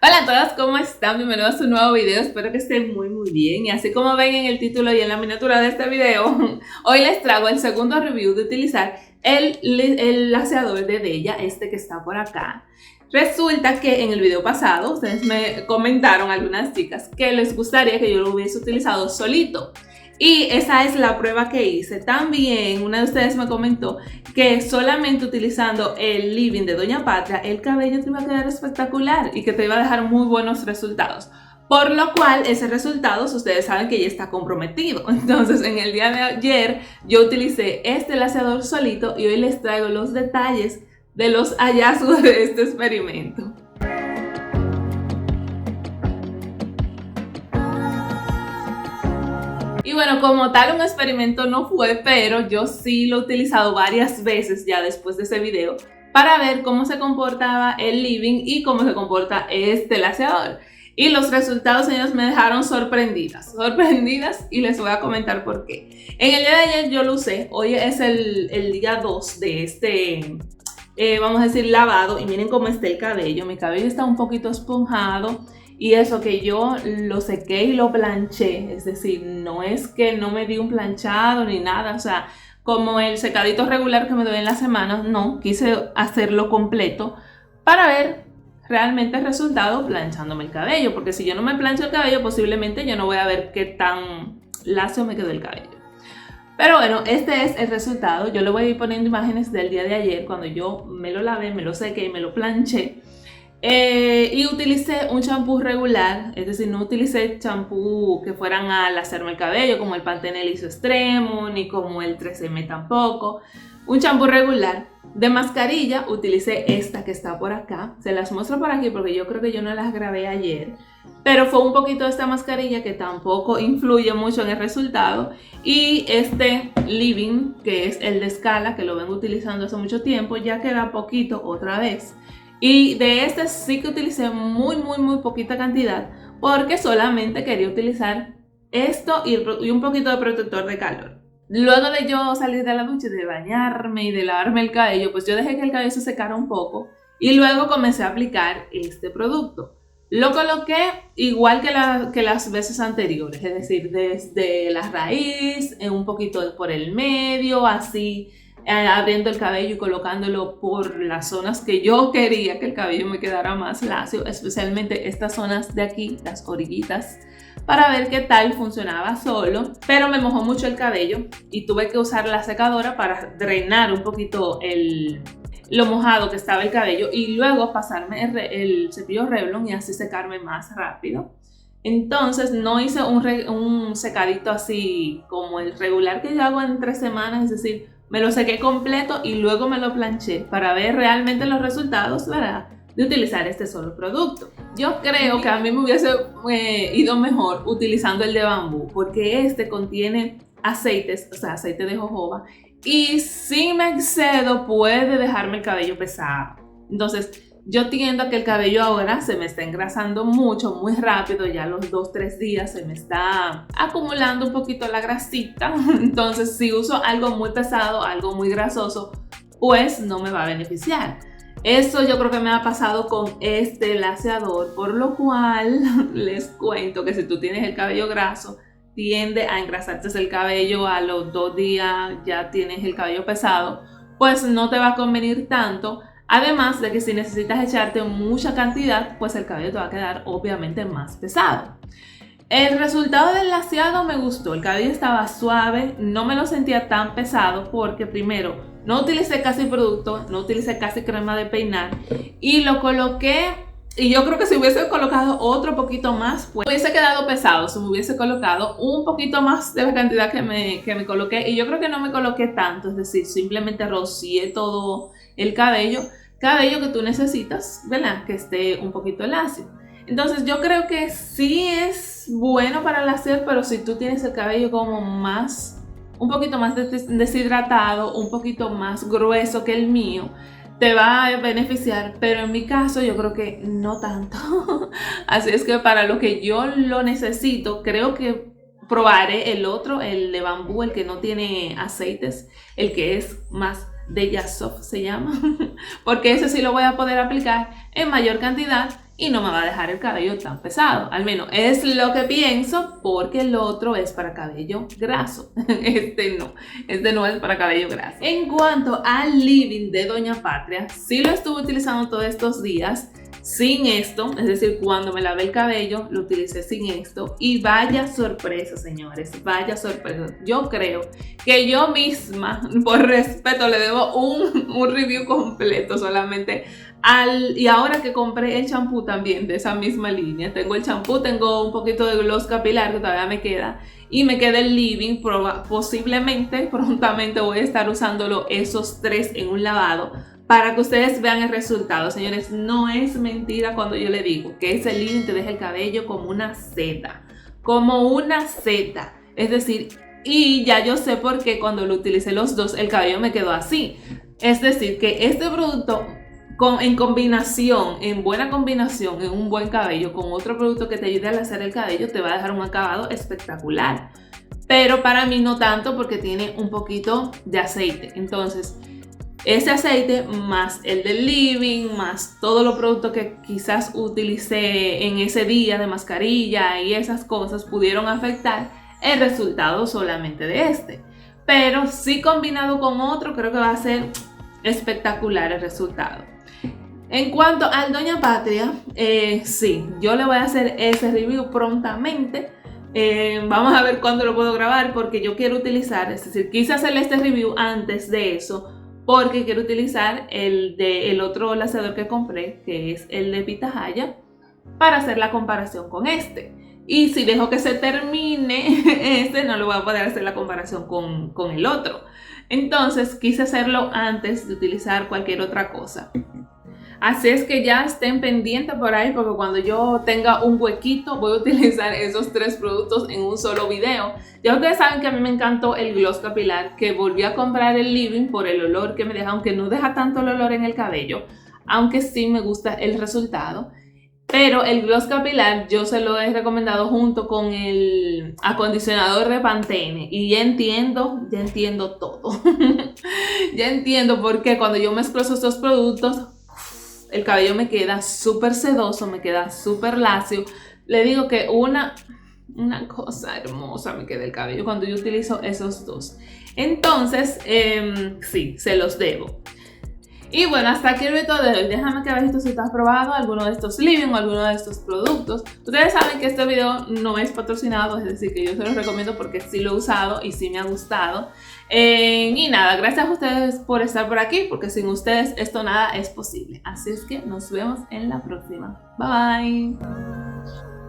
Hola a todas, ¿cómo están? Bienvenidos a un nuevo video, espero que estén muy bien. Y así como ven en el título y en la miniatura de este video, hoy les traigo el segundo review de utilizar el laseador de Della, este que está por acá. Resulta que en el video pasado ustedes me comentaron, algunas chicas, que les gustaría que yo lo hubiese utilizado solito. Y esa es la prueba que hice. También una de ustedes me comentó que solamente utilizando el Living de Doña Patria el cabello te iba a quedar espectacular y que te iba a dejar muy buenos resultados. Por lo cual, ese resultado, ustedes saben que ya está comprometido. Entonces, en el día de ayer yo utilicé este laseador solito y hoy les traigo los detalles de los hallazgos de este experimento. Y bueno, como tal un experimento no fue, pero yo sí lo he utilizado varias veces ya después de ese video para ver cómo se comportaba el Living y cómo se comporta este laseador. Y los resultados, ellos me dejaron sorprendidas y les voy a comentar por qué. En el día de ayer yo lo usé, hoy es el día 2 de este, vamos a decir, lavado, y miren cómo está el cabello. Mi cabello está un poquito esponjado. Y eso que yo lo sequé y lo planché, es decir, no es que no me di un planchado ni nada, o sea, como el secadito regular que me doy en la semana, no, quise hacerlo completo para ver realmente el resultado planchándome el cabello, porque si yo no me plancho el cabello, posiblemente yo no voy a ver qué tan lacio me quedó el cabello. Pero bueno, este es el resultado. Yo le voy a ir poniendo imágenes del día de ayer, cuando yo me lo lavé, me lo sequé y me lo planché. Y utilicé un champú regular, es decir, no utilicé champú que fueran a lacerme el cabello, como el Pantene Liso Extremo, ni como el 3M tampoco. Un champú regular. De mascarilla utilicé esta que está por acá. Se las muestro por aquí porque yo creo que yo no las grabé ayer. Pero fue un poquito de esta mascarilla que tampoco influye mucho en el resultado. Y este Living, que es el de Scala, que lo vengo utilizando hace mucho tiempo, ya queda poquito otra vez. Y de este sí que utilicé muy poquita cantidad porque solamente quería utilizar esto y un poquito de protector de calor. Luego de yo salir de la ducha, de bañarme y de lavarme el cabello, pues yo dejé que el cabello se secara un poco y luego comencé a aplicar este producto. Lo coloqué igual que las veces anteriores, es decir, desde la raíz, un poquito por el medio, así, abriendo el cabello y colocándolo por las zonas que yo quería que el cabello me quedara más lacio, especialmente estas zonas de aquí, las orillitas, para ver qué tal funcionaba solo. Pero me mojó mucho el cabello y tuve que usar la secadora para drenar un poquito lo mojado que estaba el cabello y luego pasarme el cepillo Revlon y así secarme más rápido. Entonces no hice un secadito así como el regular que yo hago en 3 semanas, es decir, me lo sequé completo y luego me lo planché para ver realmente los resultados, ¿verdad?, de utilizar este solo producto. Yo creo que a mí me hubiese ido mejor utilizando el de bambú, porque este contiene aceites, o sea, aceite de jojoba, y si me excedo puede dejarme el cabello pesado. Entonces yo tiendo a que el cabello ahora se me está engrasando mucho, muy rápido, ya a los 2-3 días se me está acumulando un poquito la grasita. Entonces si uso algo muy pesado, algo muy grasoso, pues no me va a beneficiar. Eso yo creo que me ha pasado con este laseador, por lo cual les cuento que si tú tienes el cabello graso, tiende a engrasarte el cabello, a los 2 días ya tienes el cabello pesado, pues no te va a convenir tanto. Además de que si necesitas echarte mucha cantidad, pues el cabello te va a quedar obviamente más pesado. El resultado del laseado me gustó, el cabello estaba suave, no me lo sentía tan pesado porque primero no utilicé casi producto, no utilicé casi crema de peinar y lo coloqué. Y yo creo que si hubiese colocado otro poquito más, pues hubiese quedado pesado. Si me hubiese colocado un poquito más de la cantidad que me coloqué, y yo creo que no me coloqué tanto, es decir, simplemente rocié todo el cabello que tú necesitas, ¿verdad?, que esté un poquito lacio. Entonces yo creo que sí es bueno para el lacer, pero si tú tienes el cabello como un poquito más deshidratado, un poquito más grueso que el mío, te va a beneficiar, pero en mi caso yo creo que no tanto. Así es que para lo que yo lo necesito, creo que probaré el otro, el de bambú, el que no tiene aceites, el que es más Della Soft se llama, porque ese sí lo voy a poder aplicar en mayor cantidad y no me va a dejar el cabello tan pesado. Al menos es lo que pienso, porque el otro es para cabello graso. Este no es para cabello graso. En cuanto al living de Doña Patria, sí lo estuve utilizando todos estos días sin esto, es decir, cuando me lavé el cabello lo utilicé sin esto y vaya sorpresa, señores, vaya sorpresa. Yo creo que yo misma, por respeto, le debo un review completo solamente y ahora que compré el champú también de esa misma línea. Tengo el champú, tengo un poquito de gloss capilar que todavía me queda y me queda el living. Posiblemente, prontamente voy a estar usándolo esos tres en un lavado para que ustedes vean el resultado. Señores, no es mentira cuando yo le digo que ese living te deja el cabello como una seta, es decir, y ya yo sé por qué cuando lo utilicé los dos el cabello me quedó así. Es decir, que este producto en combinación, en buena combinación, en un buen cabello con otro producto que te ayude a lacear el cabello, te va a dejar un acabado espectacular. Pero para mí no tanto, porque tiene un poquito de aceite. Entonces ese aceite más el del living más todos los productos que quizás utilicé en ese día de mascarilla y esas cosas pudieron afectar el resultado solamente de este. Pero sí, combinado con otro, creo que va a ser espectacular el resultado. En cuanto al Doña Patria, sí, yo le voy a hacer ese review prontamente. Vamos a ver cuándo lo puedo grabar, porque yo quiero utilizar, es decir, quise hacerle este review antes de eso, porque quiero utilizar el otro laseador que compré, que es el de Pitahaya, para hacer la comparación con este. Y si dejo que se termine este, no lo voy a poder hacer la comparación con el otro. Entonces quise hacerlo antes de utilizar cualquier otra cosa. Así es que ya estén pendientes por ahí, porque cuando yo tenga un huequito voy a utilizar esos tres productos en un solo video. Ya ustedes saben que a mí me encantó el gloss capilar, que volví a comprar el living por el olor que me deja, aunque no deja tanto el olor en el cabello, aunque sí me gusta el resultado. Pero el gloss capilar yo se lo he recomendado junto con el acondicionador de Pantene, y ya entiendo todo. Ya entiendo por qué cuando yo mezclo esos dos productos el cabello me queda súper sedoso, me queda súper lacio. Le digo que una cosa hermosa me queda el cabello cuando yo utilizo esos dos. Entonces, sí, se los debo. Y bueno, hasta aquí el video de hoy. Déjame que abajito si tú has probado alguno de estos living o alguno de estos productos. Ustedes saben que este video no es patrocinado, es decir, que yo se los recomiendo porque sí lo he usado y sí me ha gustado. Y nada, gracias a ustedes por estar por aquí, porque sin ustedes esto nada es posible. Así es que nos vemos en la próxima. Bye bye.